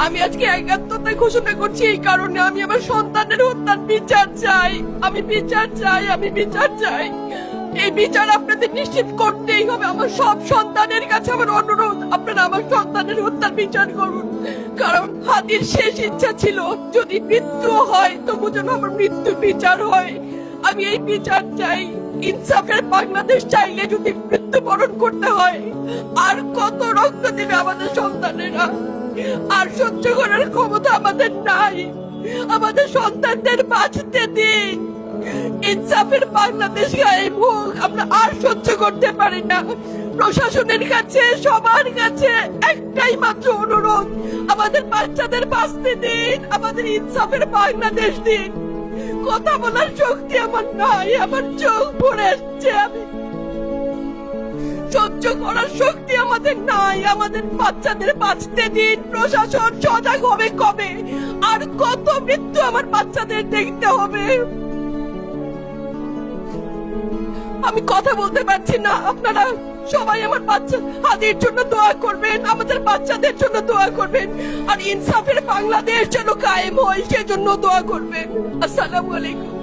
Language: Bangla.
আমি আজকে একাত্মতা ঘোষণা করছি এই কারণে, আমি আমার সন্তানের হত্যার বিচার চাই। আমি বিচার চাই, আমি বিচার চাই। এই বিচার আপনাদের নিশ্চিত করতেই হবে। আমার সব সন্তানের কাছে আমার অনুরোধ, আপনারা আমার সন্তানের হত্যার বিচার করুন। কারণ হাদির শেষ ইচ্ছা ছিল যদি মৃত্যু হয় তবু যেন আমার মৃত্যু বিচার হয়। আমি এই বিচার চাই। ইনসাফের বাংলাদেশ চাইলে যদি মৃত্যুবরণ করতে হয়, আর কত রক্ত দেবে আমাদের সন্তানেরা? আর সহ্য করার ক্ষমতা আমাদের নাই। আমাদের সন্তানদের বাঁচতে দিন। ইনসাফের বাংলাদেশ গায়েব হোক। আমরা আর সহ্য করতে পারি না। প্রশাসনের কাছে, সবার কাছে একটাই মাত্র অনুরোধ, আমাদের বাচ্চাদের বাঁচতে দিন, আমাদের ইনসাফের বাংলাদেশ দিন। কথা বলার শক্তি আমার নাই, আমার চোখ ভরে আসছে। আমি সহ্য করার শক্তি আমাদের নাই। আমাদের বাচ্চাদের বাঁচতে দিন। প্রশাসন সজাগ হবে কবে? আর কত মৃত্যু আমার বাচ্চাদের দেখতে হবে? আমি কথা বলতে পারছি না। আপনারা সবাই আমার বাচ্চা হাদির জন্য দোয়া করবেন, আমাদের বাচ্চাদের জন্য দোয়া করবেন, আর ইনসাফের বাংলাদেশ যেন কায়েম হয় সেজন্য দোয়া করবেন। আসসালামু আলাইকুম।